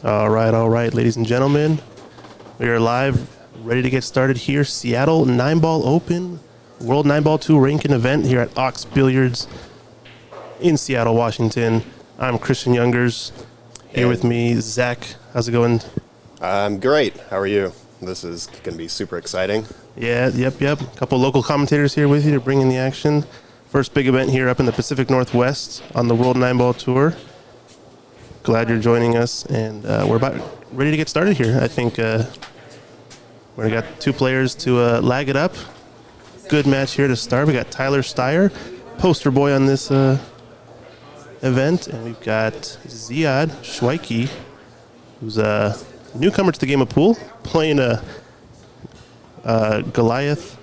All right, ladies and gentlemen. We are live, ready to get started here. Seattle Nineball Open, World Nineball 2 ranking event here at Ox Billiards in Seattle, Washington. I'm Christian Youngers. Here with me, Zach. How's it going? I'm great. How are you? This is going to be super exciting. Yeah, yep. A couple local commentators here with you to bring in the action. First big event here up in the Pacific Northwest on the World Nineball Tour. Glad you're joining us, and we're about ready to get started here. I think we got two players to lag it up. Good match here to start. We got Tyler Styer, poster boy on this event, and we've got Ziad Shwaiki, who's a newcomer to the game of pool, playing a Goliath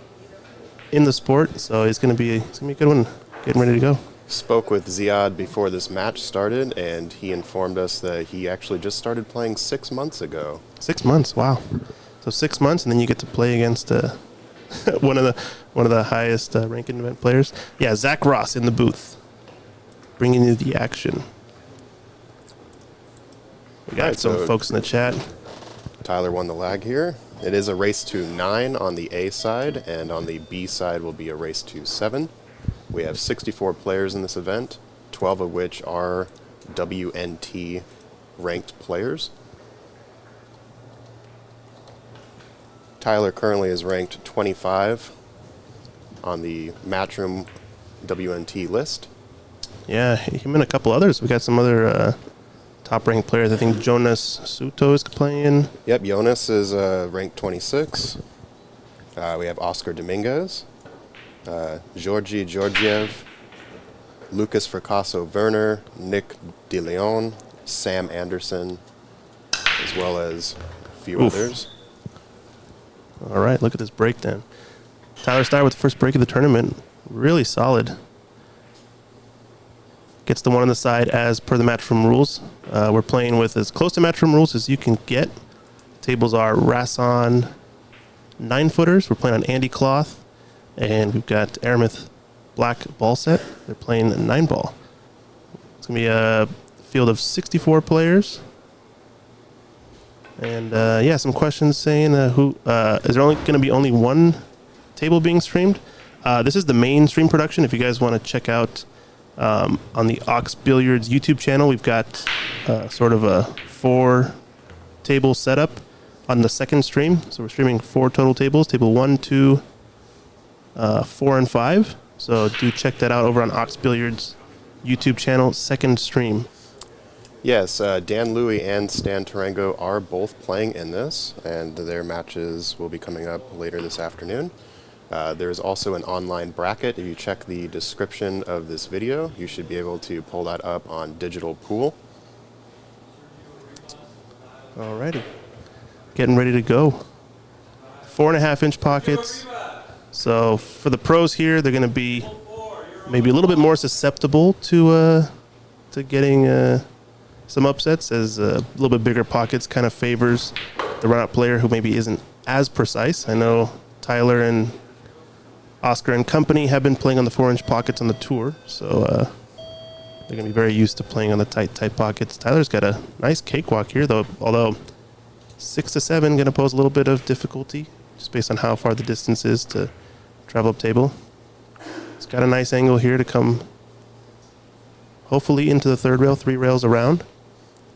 in the sport. So it's gonna be a good one. Getting ready to go. Spoke with Ziad before this match started, and he informed us that he actually just started playing 6 months ago. 6 months, wow! So 6 months, and then you get to play against one of the highest ranking event players. Yeah, Zach Ross in the booth, bringing you the action. We got some folks in the chat. Tyler won the lag here. It is a race to 9 on the A side, and on the B side will be a race to 7. We have 64 players in this event, 12 of which are WNT ranked players. Tyler currently is ranked 25 on the Matchroom WNT list. Yeah, him and a couple others. We got some other top-ranked players. I think Jonas Suto is playing. Yep, Jonas is ranked 26. We have Oscar Dominguez, Georgi Georgiev, Lucas Fracasso Werner, Nick DeLeon, Sam Anderson, as well as a few others. All right, look at this breakdown. Tyler Styer with the first break of the tournament. Really solid. Gets the one on the side as per the Matchroom rules. We're playing with as close to Matchroom rules as you can get. Tables are Rasson 9-footers. We're playing on Andy Cloth. And we've got Aramith Black ball set. They're playing 9-ball. It's going to be a field of 64 players. And some questions saying is there only going to be only one table being streamed? This is the main stream production. If you guys want to check out on the Ox Billiards YouTube channel, we've got sort of a 4-table setup on the second stream. So we're streaming 4 total tables, table 1, 2, 4, and 5. So do check that out over on Ox Billiards YouTube channel, second stream. Yes, Dan Louie and Stan Tarango are both playing in this, and their matches will be coming up later this afternoon. There's also an online bracket. If you check the description of this video, you should be able to pull that up on Digital Pool. Alrighty. Getting ready to go. 4.5-inch pockets. So for the pros here, they're going to be maybe a little bit more susceptible to getting some upsets, as a little bit bigger pockets kind of favors the run-out player who maybe isn't as precise. I know Tyler and Oscar and company have been playing on the 4-inch pockets on the tour, so they're going to be very used to playing on the tight pockets. Tyler's got a nice cakewalk here, though, although 6 to 7 going to pose a little bit of difficulty just based on how far the distance is to travel up table. It's got a nice angle here to come hopefully into the third rail, 3 rails around.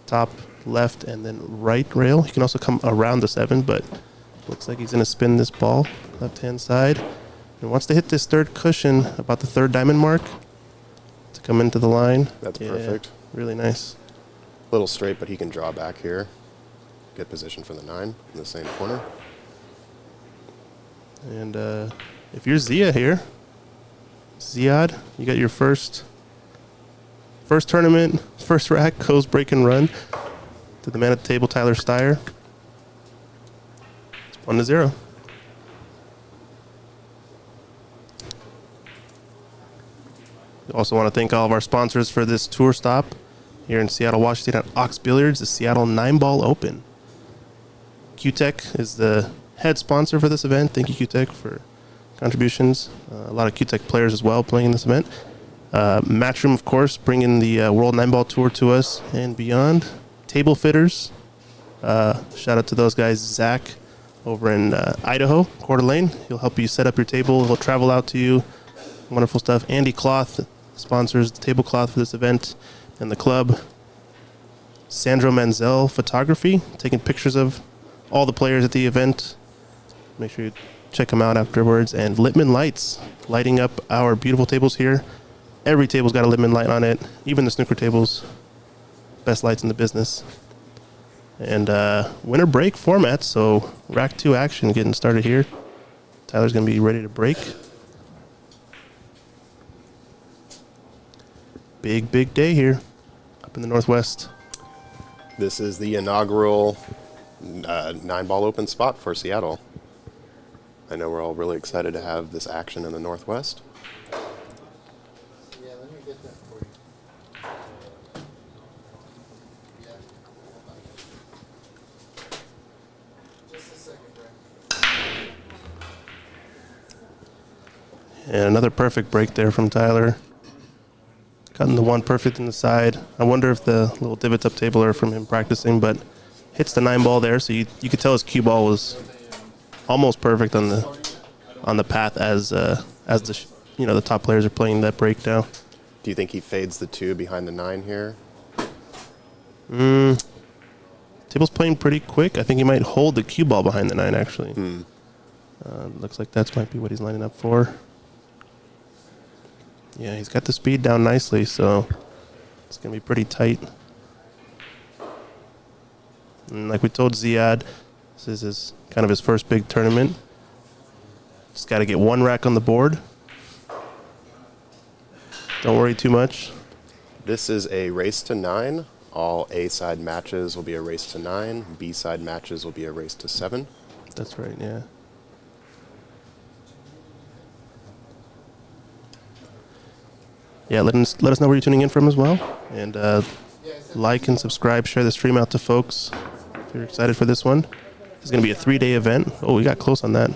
Top, left, and then right rail. He can also come around the 7, but looks like he's going to spin this ball left-hand side. And wants to hit this third cushion about the 3rd diamond mark to come into the line. That's perfect. Really nice. A little straight, but he can draw back here. Get position for the 9 in the same corner. And if you're Zia here, Ziad, you got your first tournament, first rack, goes break and run to the man at the table, Tyler Styer. It's 1-0. We also want to thank all of our sponsors for this tour stop here in Seattle, Washington at Ox Billiards, the Seattle Nineball Open. QTech is the head sponsor for this event. Thank you, QTech, for contributions. A lot of QTech players as well playing in this event. Matchroom, of course, bringing the World Nineball Tour to us and beyond. Table fitters, Shout out to those guys, Zach over in Idaho, Coeur d'Alene. He'll help you set up your table. He'll travel out to you. Wonderful stuff. Andy Cloth sponsors the tablecloth for this event and the club. Sandro Menzel Photography, taking pictures of all the players at the event. Make sure you check them out afterwards. And Littman Lights, lighting up our beautiful tables here. Every table's got a Littman light on it, even the snooker tables. Best lights in the business. And winter break format, so rack 2 action getting started here. Tyler's going to be ready to break. Big day here up in the Northwest. This is the inaugural 9-ball open spot for Seattle. I know we're all really excited to have this action in the Northwest. Yeah, let me get that for you. Yeah. Just a second, Brent. And another perfect break there from Tyler. Cutting the one perfect in the side. I wonder if the little divots up table are from him practicing, but hits the 9-ball there, so you could tell his cue ball was almost perfect on the path as the the top players are playing that break now. Do you think he fades the 2 behind the 9 here? Table's playing pretty quick. I think he might hold the cue ball behind the 9 actually. Looks like that might be what he's lining up for. Yeah, he's got the speed down nicely, so it's going to be pretty tight. And like we told Ziad, this is kind of his first big tournament. Just got to get one rack on the board. Don't worry too much. This is a race to 9. All A-side matches will be a race to 9. B-side matches will be a race to 7. That's right, yeah. Yeah, let us know where you're tuning in from as well. And like and subscribe, share the stream out to folks if you're excited for this one. This is going to be a 3-day event. Oh, we got close on that.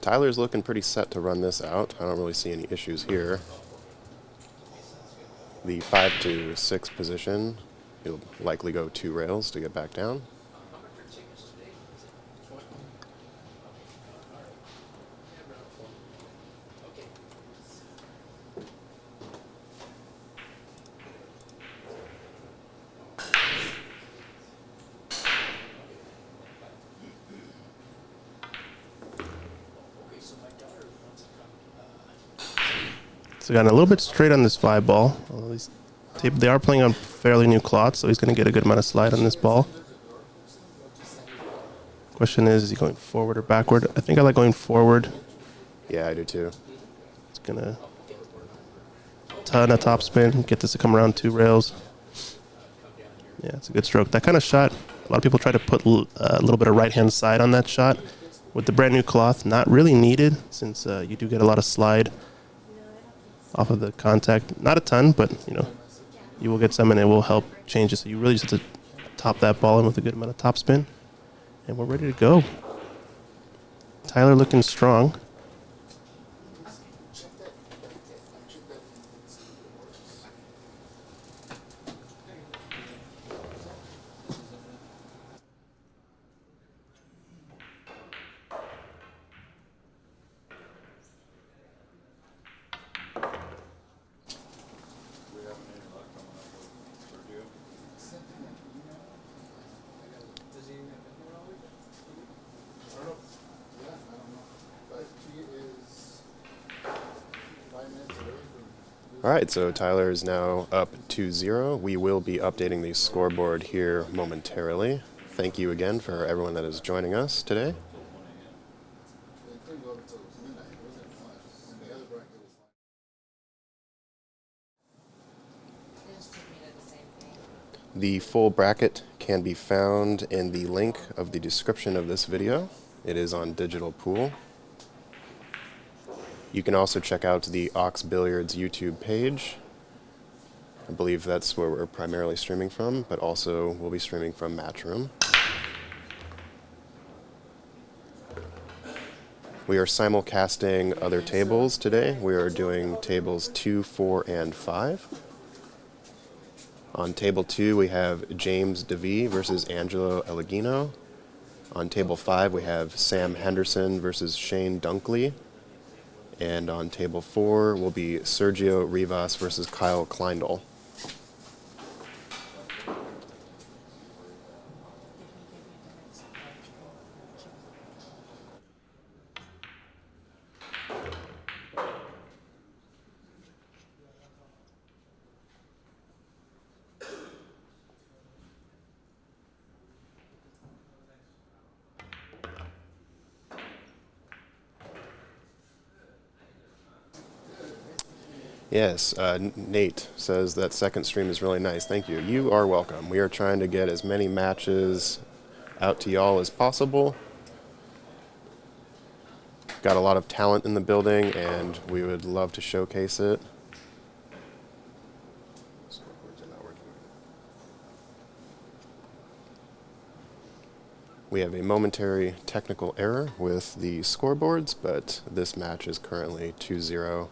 Tyler's looking pretty set to run this out. I don't really see any issues here. The 5 to 6 position, he'll likely go 2 rails to get back down. So got a little bit straight on this 5-ball. Well, they are playing on fairly new cloth, so he's going to get a good amount of slide on this ball. Question is he going forward or backward? I think I like going forward. Yeah, I do too. It's going to ton of top spin, get this to come around 2 rails. Yeah, it's a good stroke. That kind of shot, a lot of people try to put a little bit of right-hand side on that shot. With the brand new cloth, not really needed since you do get a lot of slide off of the contact. Not a ton, but you will get some and it will help change it. So you really just have to top that ball in with a good amount of top spin. And we're ready to go. Tyler looking strong. All right, so Tyler is now up 2-0. We will be updating the scoreboard here momentarily. Thank you again for everyone that is joining us today. The full bracket can be found in the link of the description of this video. It is on Digital Pool. You can also check out the Ox Billiards YouTube page. I believe that's where we're primarily streaming from, but also we'll be streaming from Matchroom. We are simulcasting other tables today. We are doing tables 2, 4, and 5. On table 2, we have James DeVee versus Angelo Elegino. On table 5, we have Sam Henderson versus Shane Dunkley. And on table 4 will be Sergio Rivas versus Kyle Kleindl. Yes, Nate says that second stream is really nice. Thank you. You are welcome. We are trying to get as many matches out to y'all as possible. Got a lot of talent in the building, and we would love to showcase it. We have a momentary technical error with the scoreboards, but this match is currently 2-0.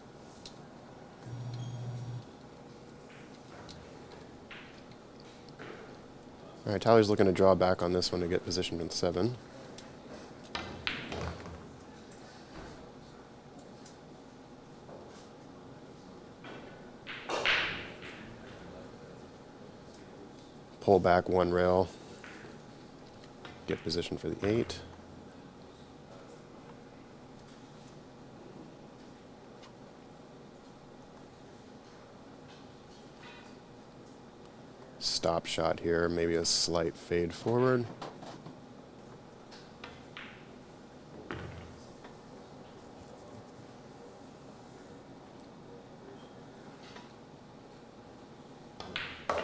All right, Tyler's looking to draw back on this one to get positioned in 7. Pull back 1 rail. Get positioned for the 8. Stop shot here, maybe a slight fade forward. All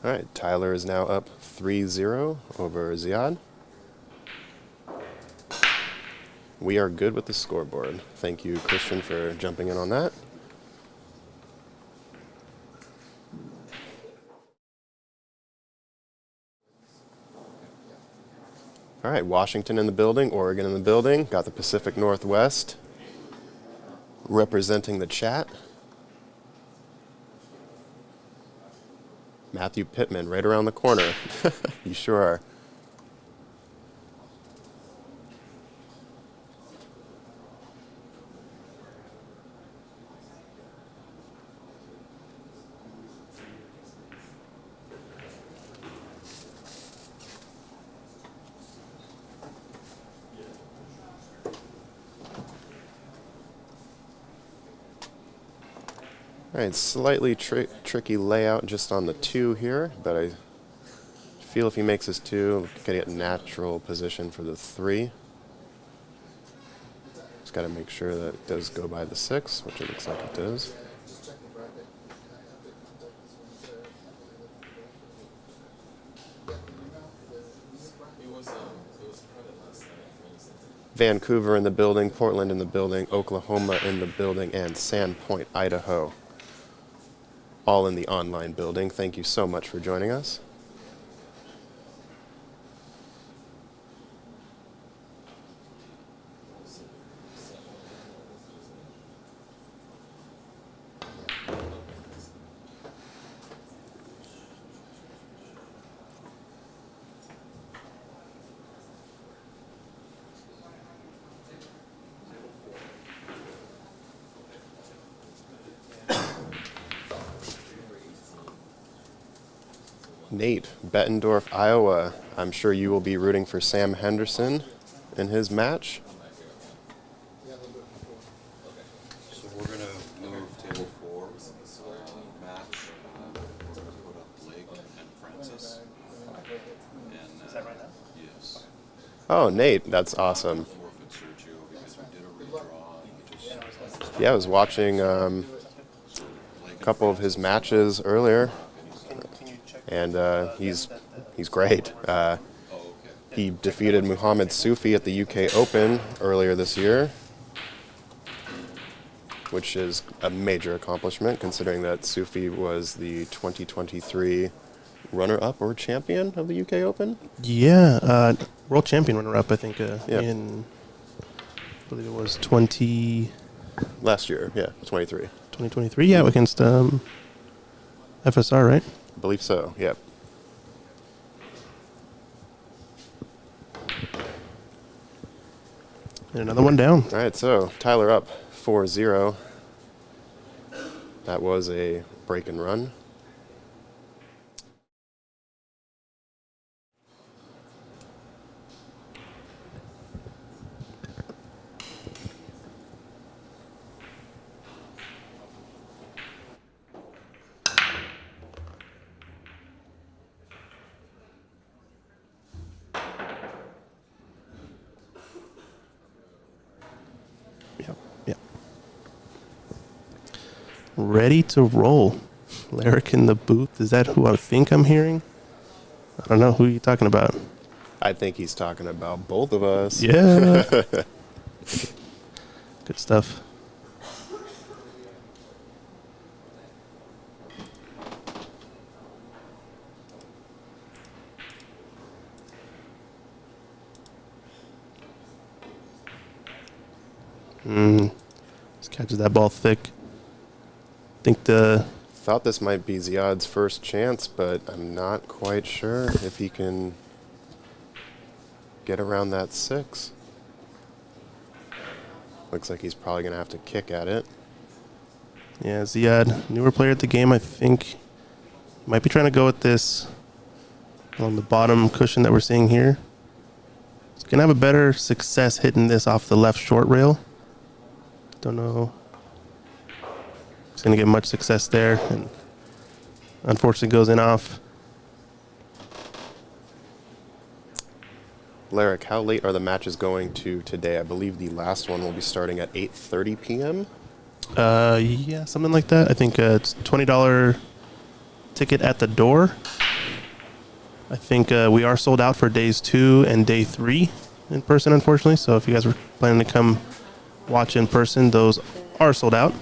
right, Tyler is now up 3-0 over Ziad. We are good with the scoreboard. Thank you, Christian, for jumping in on that. All right, Washington in the building, Oregon in the building. Got the Pacific Northwest representing the chat. Matthew Pittman right around the corner. You sure are. All right, slightly tricky layout just on the 2 here, but I feel if he makes his 2, we can get natural position for the 3. Just got to make sure that it does go by the 6, which it looks like it does. Vancouver in the building, Portland in the building, Oklahoma in the building, and Sandpoint, Idaho, all in the online building. Thank you so much for joining us. Nate, Bettendorf, Iowa. I'm sure you will be rooting for Sam Henderson in his match. So we're going to move table 4 match. We're going to put up Blake and Francis. And, Is that right now? yes. Oh, Nate, that's awesome. Forfeit Sergio because we did a redraw. And we just, Yeah, I was watching a couple of his matches earlier. Can you check and he's great. Oh, okay. He defeated Muhammad Sufi at the UK Open earlier this year, which is a major accomplishment considering that Sufi was the 2023 runner-up or champion of the UK Open. Yeah, world champion runner-up, I think, Yeah. in, I believe it was 2023. Last year, yeah, 23. Yeah, against FSR, right? I believe so, yep. And another one down. All right, so Tyler up 4-0. That was a break and run. Yep. Ready to roll. Lyric in the booth. Is that who I think I'm hearing? I don't know. Who are you talking about? I think he's talking about both of us. Yeah. Good stuff. Just catches that ball thick. Think the Thought this might be Ziad's first chance, but I'm not quite sure if he can get around that 6. Looks like he's probably going to have to kick at it. Yeah, Ziad, newer player at the game, I think. Might be trying to go with this on the bottom cushion that we're seeing here. He's going to have a better success hitting this off the left short rail. Don't know. He's going to get much success there. And unfortunately goes in off. Lyric, how late are the matches going to today? I believe the last one will be starting at 8:30 p.m. Yeah, something like that. I think it's $20 ticket at the door. I think we are sold out for days 2 and day 3 in person, unfortunately. So if you guys were planning to come watch in person, those are sold out.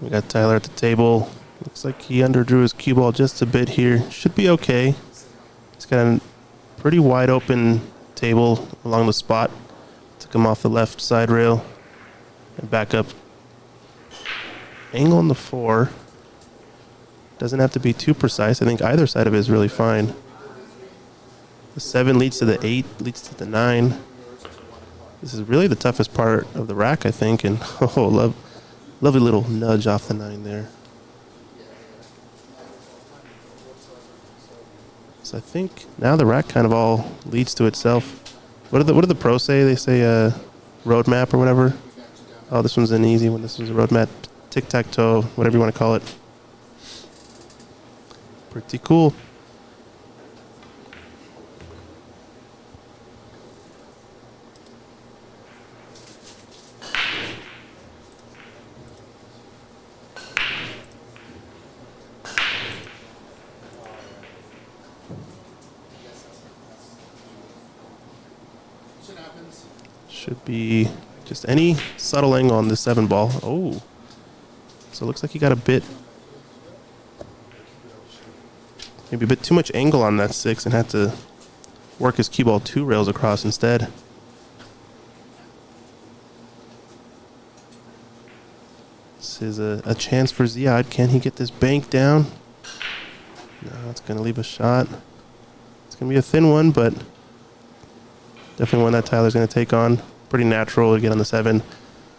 We got Tyler at the table. Looks like he underdrew his cue ball just a bit here. Should be okay. He's got a pretty wide open table along the spot. Took him off the left side rail and back up. Angle on the 4. Doesn't have to be too precise. I think either side of it is really fine. The 7 leads to the 8, leads to the 9. This is really the toughest part of the rack, I think. And lovely little nudge off the 9 there. So I think now the rack kind of all leads to itself. What do the pros say? They say roadmap or whatever. Oh, this one's an easy one. This one's a roadmap. Tic-tac-toe, whatever you want to call it. Pretty cool. Should be just any subtle angle on this 7 ball. Oh. So it looks like he got maybe a bit too much angle on that 6 and had to work his cue ball 2 rails across instead. This is a chance for Ziad. Can he get this bank down? No, it's going to leave a shot. It's going to be a thin one, but definitely one that Tyler's going to take on. Pretty natural to get on the 7.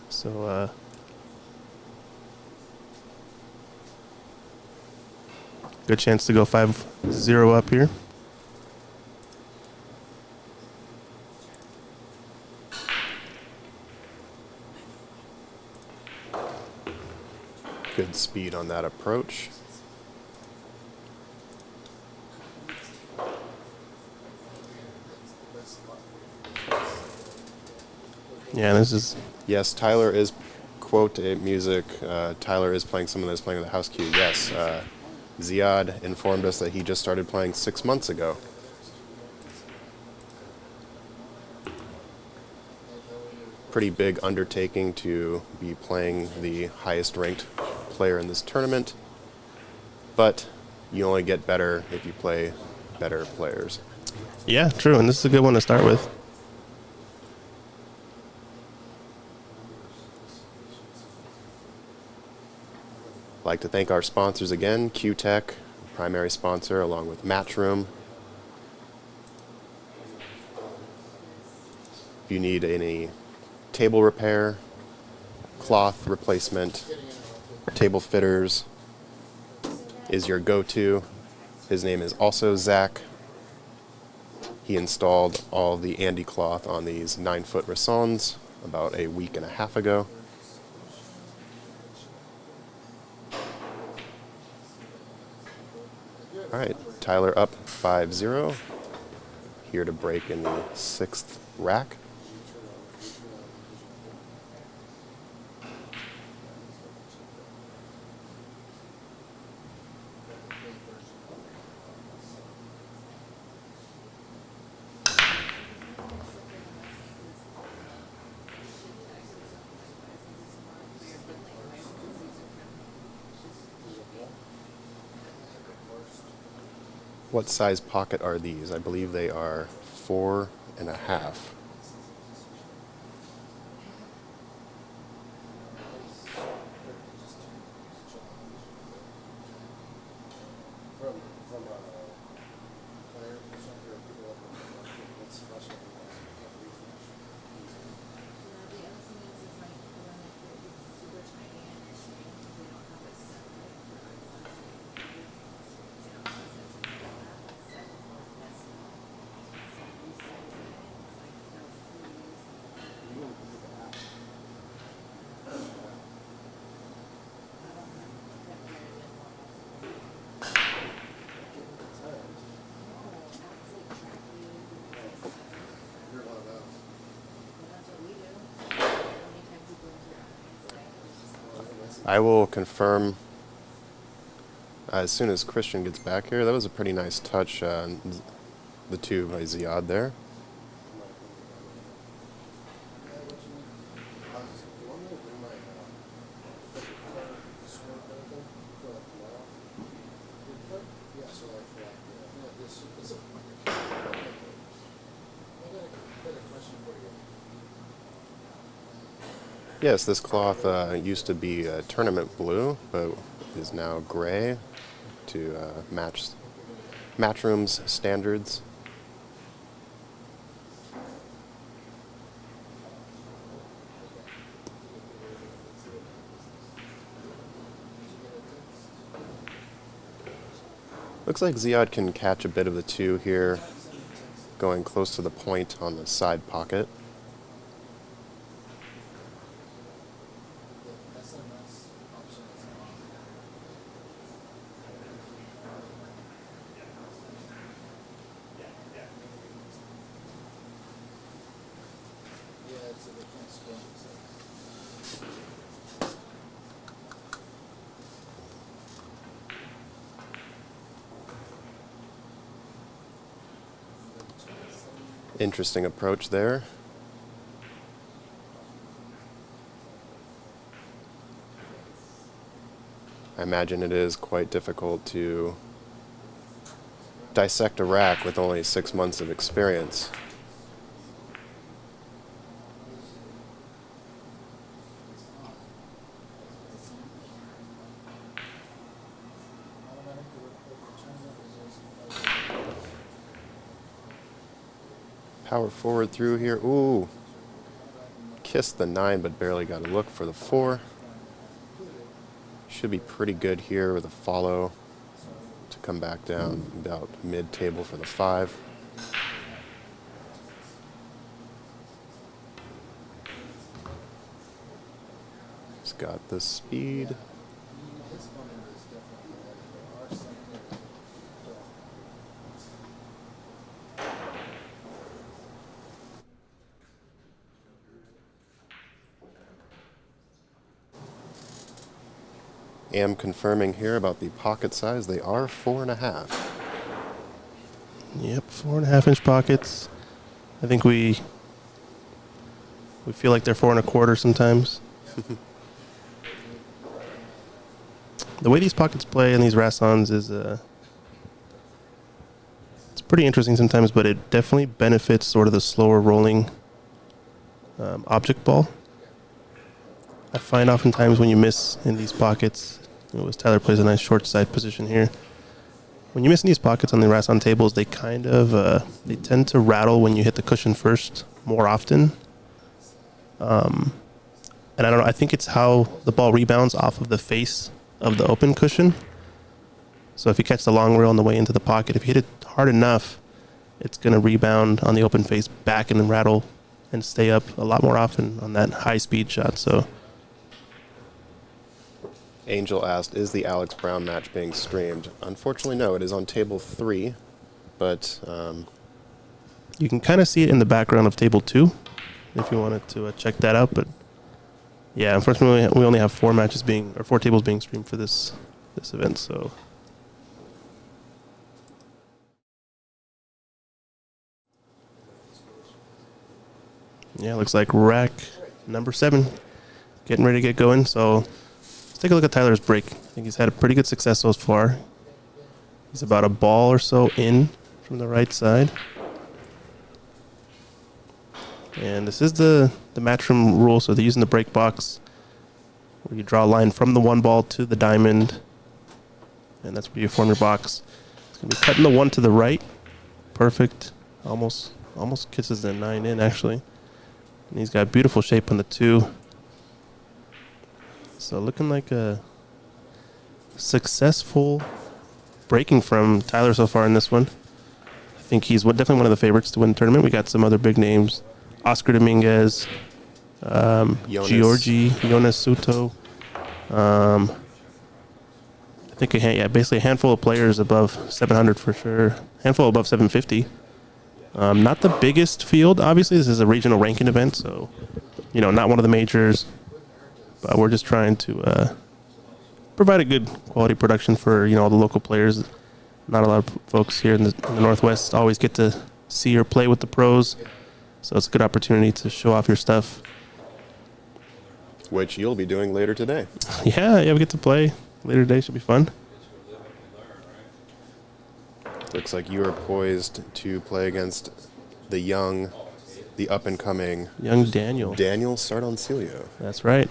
So, good chance to go 5-0 up here. Good speed on that approach. Yeah, this is... Yes, Tyler is quote music, Tyler is playing someone that's playing with a house cue. Yes, Ziad informed us that he just started playing 6 months ago. Pretty big undertaking to be playing the highest ranked player in this tournament, but you only get better if you play better players. Yeah, true, and this is a good one to start with. I'd like to thank our sponsors again, Q-Tech, primary sponsor, along with Matchroom. If you need any table repair, cloth replacement, table fitters is your go-to. His name is also Zach. He installed all the Andy cloth on these 9-foot Rassons about a week and a half ago. All right, Tyler up 5-0. Here to break in the 6th rack. What size pocket are these? I believe they are 4.5. I will confirm as soon as Christian gets back here. That was a pretty nice touch, the two by Ziad there. Yes, this cloth used to be tournament blue, but is now gray to match Matchroom's standards. Looks like Ziad can catch a bit of the two here, going close to the point on the side pocket. Interesting approach there. I imagine it is quite difficult to dissect a rack with only 6 months of experience. Power forward through here. Ooh. Kissed the 9, but barely got a look for the 4. Should be pretty good here with a follow to come back down about mid-table for the 5. He's got the speed. am confirming here about the pocket size. They are 4.5. Yep, 4.5-inch pockets. I think we feel like they're 4.25 sometimes. The way these pockets play in these Rassons is it's pretty interesting sometimes, but it definitely benefits sort of the slower rolling object ball. I find oftentimes when you miss in these pockets, as Tyler plays a nice short side position here, when you miss in these pockets on the Rasson tables, they kind of they tend to rattle when you hit the cushion first more often. And I don't know, I think it's how the ball rebounds off of the face of the open cushion. So if you catch the long rail on the way into the pocket, if you hit it hard enough, it's going to rebound on the open face back and then rattle and stay up a lot more often on that high speed shot. So Angel asked, is the Alex Brown match being streamed? Unfortunately, no. It is on table 3, but you can kind of see it in the background of table 2 if you wanted to check that out. But yeah, unfortunately, we only have 4 tables being streamed for this event. So yeah, looks like rack number 7 getting ready to get going. So let's take a look at Tyler's break. I think he's had a pretty good success so far. He's about a ball or so in from the right side. And this is the matchroom rule, so they're using the break box where you draw a line from the 1 ball to the diamond, and that's where you form your box. It's going to be cutting the 1 to the right. Perfect. Almost kisses the 9 in, actually. And he's got beautiful shape on the 2. So looking like a successful breaking from Tyler so far in this one. I think he's definitely one of the favorites to win the tournament. We got some other big names. Oscar Dominguez, Giorgi, Jonas Suto. I think basically a handful of players above 700 for sure. Handful above 750. Not the biggest field, obviously. This is a regional ranking event, so not one of the majors. But we're just trying to provide a good quality production for all the local players. Not a lot of folks here in the Northwest always get to see or play with the pros. So it's a good opportunity to show off your stuff. which you'll be doing later today. Yeah, we get to play later today. Should be fun. Looks like you are poised to play against the up-and-coming Young Daniel. Daniel Sardoncilio. That's right.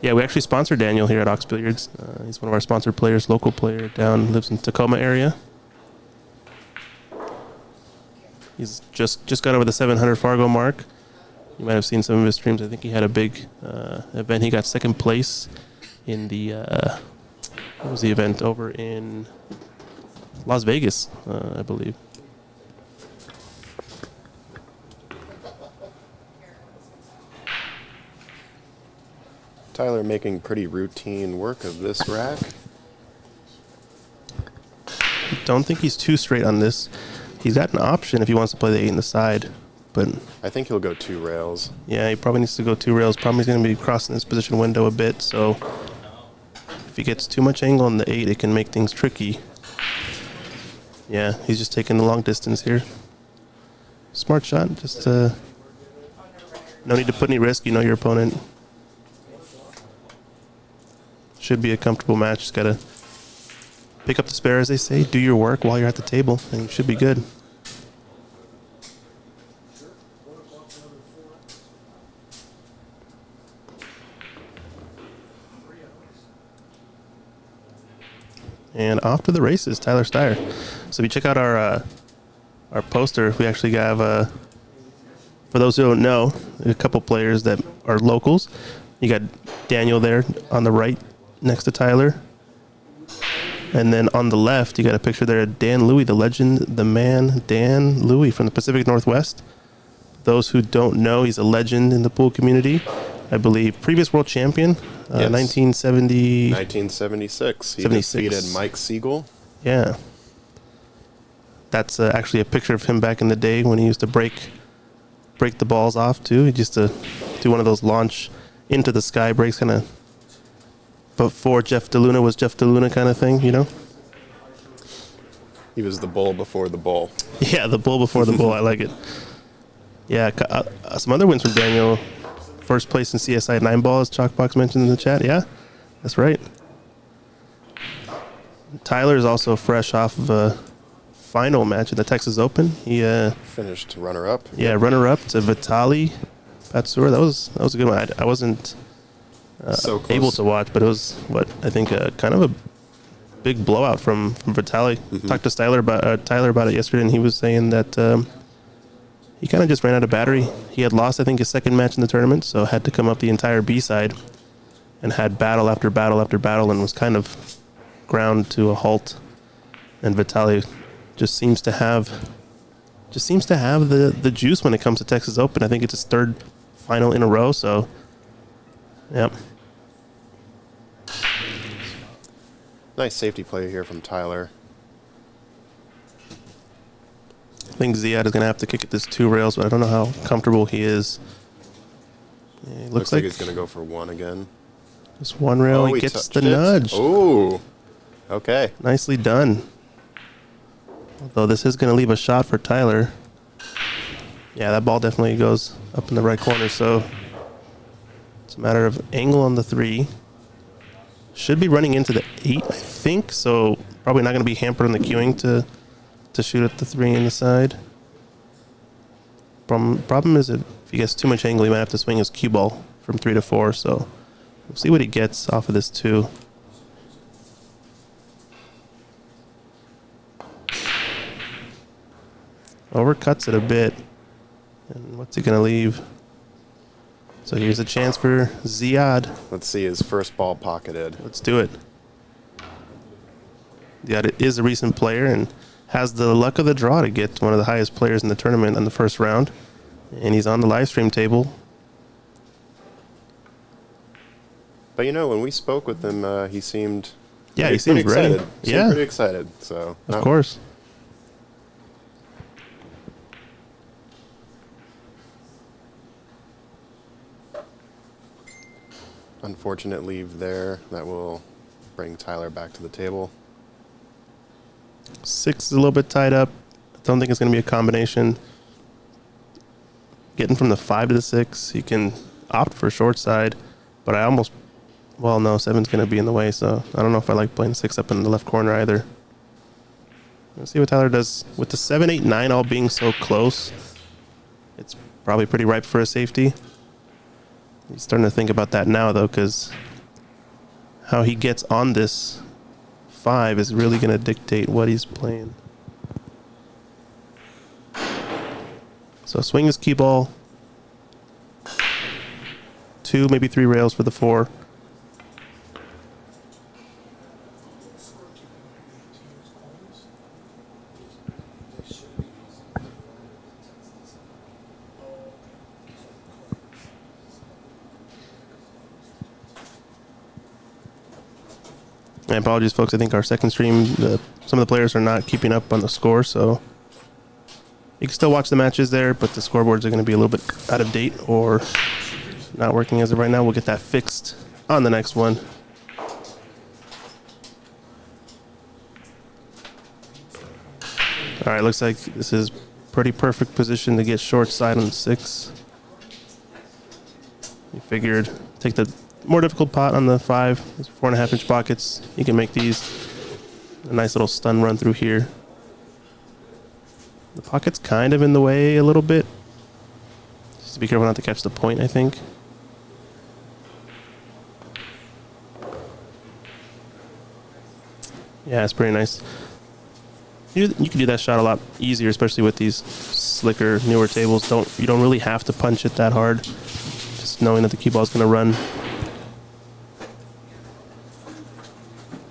Yeah, we actually sponsor Daniel here at Ox Billiards. He's one of our sponsored players, local player lives in Tacoma area. He's just got over the 700 Fargo mark. You might have seen some of his streams. I think he had a big event. He got second place in the, what was the event over in Las Vegas, I believe. Tyler making pretty routine work of this rack. Don't think he's too straight on this. He's got an option if he wants to play the 8 in the side, but I think he'll go 2 rails. yeah, he probably needs to go 2 rails. Probably going to be crossing his position window a bit, so if he gets too much angle on the 8, it can make things tricky. Yeah, he's just taking the long distance here. Smart shot, just no need to put any risk. You know your opponent. Should be a comfortable match. Just got to pick up the spare, as they say. Do your work while you're at the table, and you should be good. And off to the races, Tyler Styer. So if you check out our poster, we actually have, for those who don't know, a couple players that are locals. You got Daniel there on the right next to Tyler. And then on the left, you got a picture there of Dan Louie, the legend, the man, Dan Louie from the Pacific Northwest. Those who don't know, he's a legend in the pool community. I believe previous world champion, Yes. 1970. 1976. He 76. defeated Mike Siegel. Yeah. That's actually a picture of him back in the day when he used to break the balls off too. He used to do one of those launch into the sky breaks, kind of before Jeff DeLuna was Jeff DeLuna kind of thing, you know? He was the bull before the bull. Yeah, the bull before the bull. I like it. Yeah, some other wins from Daniel. First place in CSI Nineball, as Chalkbox mentioned in the chat. Yeah, that's right. Tyler is also fresh off of a final match at the Texas Open. He Finished runner-up. yeah, runner-up to Vitaly Patsur. That was a good one. I wasn't So close. able to watch, but it was I think kind of a big blowout from Vitaly. Talked to Tyler about it yesterday, and he was saying that he kind of just ran out of battery. He had lost, I think, his second match in the tournament, so had to come up the entire B side and had battle after battle after battle, and was kind of ground to a halt. And Vitaly just seems to have the juice when it comes to Texas Open. I think it's his third final in a row. So, yep. Nice safety play here from Tyler. I think Ziad is going to have to kick at this 2 rails, but I don't know how comfortable he is. Yeah, he Looks like he's going to go for 1 again. Just 1 rail. He gets the nudge. Oh, okay. Nicely done. Although this is going to leave a shot for Tyler. Yeah, that ball definitely goes up in the right corner, so it's a matter of angle on the 3. Should be running into the 8, I think, so probably not going to be hampered on the queuing to shoot at the 3 in the side. Problem is if he gets too much angle, he might have to swing his cue ball from 3 to 4, so we'll see what he gets off of this 2. Overcuts it a bit. And what's he going to leave? So here's a chance for Ziad. Let's see his first ball pocketed. Let's do it. Ziad is a recent player and has the luck of the draw to get one of the highest players in the tournament in the first round. And he's on the live stream table. But you know, when we spoke with him, he seemed He seemed ready. excited. Seemed pretty excited. So Of course. Unfortunate leave there. That will bring Tyler back to the table. 6 is a little bit tied up. I don't think it's going to be a combination. Getting from the 5 to the 6, he can opt for short side, but I almost, well, no, 7's going to be in the way, so I don't know if I like playing 6 up in the left corner either. Let's see what Tyler does. With the 7, 8, 9 all being so close, it's probably pretty ripe for a safety. He's starting to think about that now, though, because how he gets on this 5 is really going to dictate what he's playing. So swing his cue ball. 2, maybe 3 rails for the 4. And apologies, folks. I think our second stream, some of the players are not keeping up on the score, so you can still watch the matches there, but the scoreboards are going to be a little bit out of date or not working as of right now. We'll get that fixed on the next one. All right, looks like this is pretty perfect position to get short side on 6. You figured take the more difficult pot on the 5. These 4.5-inch pockets. You can make these a nice little stun run through here. The pocket's kind of in the way a little bit. Just to be careful not to catch the point, I think. Yeah, it's pretty nice. You can do that shot a lot easier, especially with these slicker, newer tables. You don't really have to punch it that hard. Just knowing that the cue ball is going to run.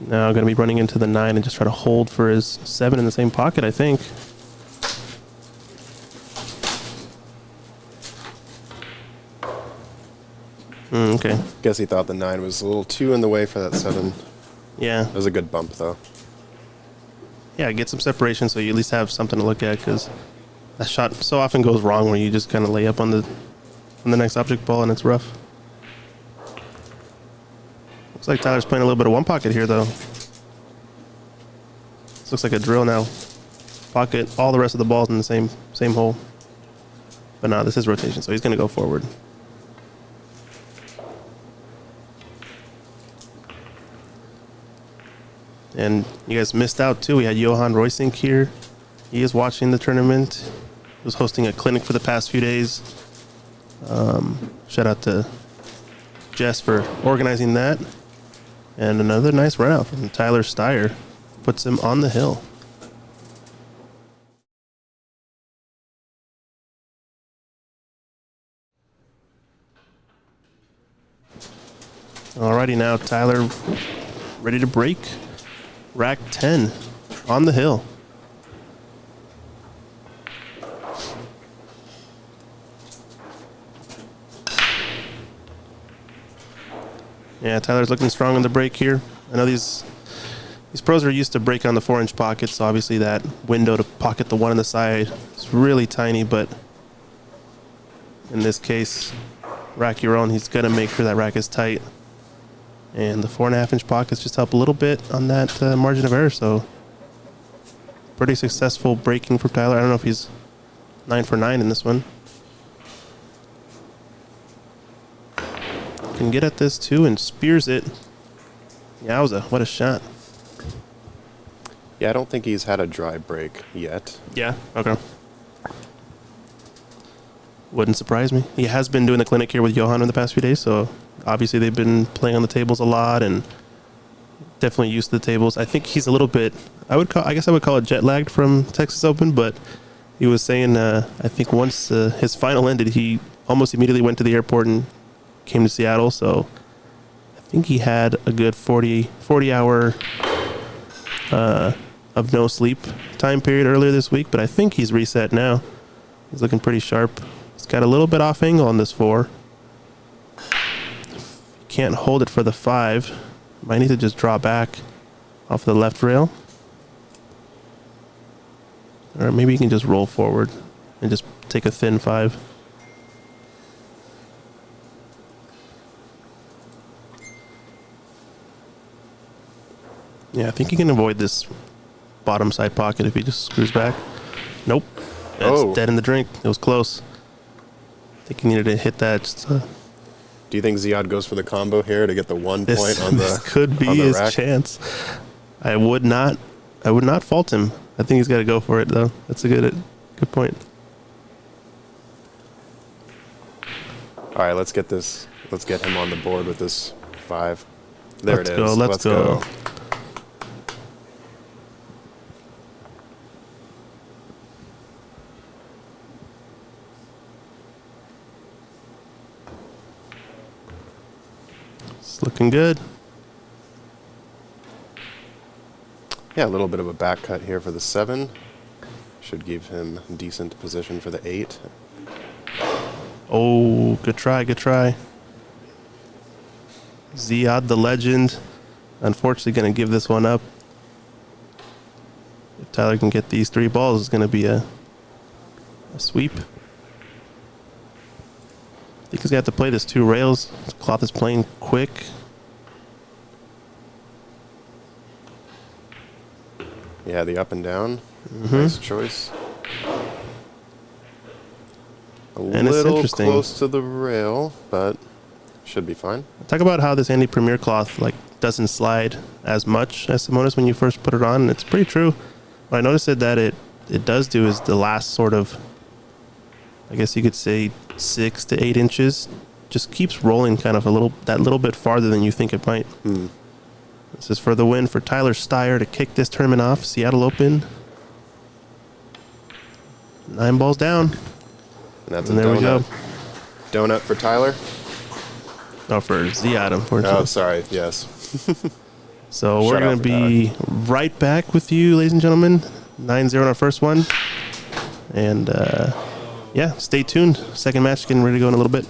Now I'm going to be running into the 9 and just try to hold for his 7 in the same pocket, I think. Okay. Guess he thought the 9 was a little too in the way for that 7. Yeah. It was a good bump, though. Yeah, get some separation so you at least have something to look at, because that shot so often goes wrong where you just kind of lay up on the next object ball and it's rough. Looks like Tyler's playing a little bit of one pocket here, though. This looks like a drill now. Pocket all the rest of the balls in the same hole. But no, this is rotation, so he's going to go forward. And you guys missed out, too. We had Johan Roysink here. He is watching the tournament. He was hosting a clinic for the past few days. Shout out to Jess for organizing that. And another nice run out from Tyler Styer. Puts him on the hill. Alrighty, now Tyler ready to break. Rack 10 on the hill. Yeah, Tyler's looking strong on the break here. I know these pros are used to break on the 4-inch pockets, so obviously that window to pocket the one on the side is really tiny, but in this case, rack your own. He's going to make sure that rack is tight. And the 4.5-inch pockets just help a little bit on that margin of error, so pretty successful breaking for Tyler. I don't know if he's 9 for 9 in this one. Can get at this too and spears it. Yowza, what a shot. Yeah, I don't think he's had a dry break yet. Yeah, okay. Wouldn't surprise me. He has been doing the clinic here with Johan in the past few days, so obviously they've been playing on the tables a lot and definitely used to the tables. I think he's a little bit, I guess I would call it jet lagged from Texas Open, but he was saying, I think once his final ended, he almost immediately went to the airport and came to Seattle, so I think he had a good 40 hour of no sleep time period earlier this week, but I think he's reset now. He's looking pretty sharp. He's got a little bit off angle on this 4. Can't hold it for the 5. Might need to just draw back off the left rail. Or maybe you can just roll forward and just take a thin 5. Yeah, I think you can avoid this bottom side pocket if he just screws back. Nope. That's dead in the drink. It was close. I think he needed to hit that. Just, Do you think Ziad goes for the combo here to get the 1 point on the This could be his rack? chance. I would not fault him. I think he's got to go for it, though. That's a good point. All right, let's get him on the board with this 5. There Let's it go, is. let's go. It's looking good. Yeah, a little bit of a back cut here for the 7. Should give him decent position for the 8. Oh, good try, good try. Ziad, the legend, unfortunately going to give this one up. If Tyler can get these 3 balls, it's going to be a sweep. I think he's got to play this 2 rails. The cloth is playing quick. Yeah, the up and down. Nice choice. And it's little interesting. Close to the rail, but should be fine. Talk about how this Andy Premier cloth doesn't slide as much as Simonis when you first put it on. And it's pretty true. What I noticed that it does do is the last sort of, I guess you could say 6 to 8 inches, just keeps rolling kind of that little bit farther than you think it might. This is for the win for Tyler Styer to kick this tournament off. Seattle Open. 9 balls down. And that's And a there we go. Donut for Tyler. Oh, for Ziad, unfortunately. Oh, sorry. Yes. So we're Shout going out to for be right back with you, ladies and gentlemen. 9-0 on our first one. And, yeah, stay tuned. Second match getting ready to go in a little bit.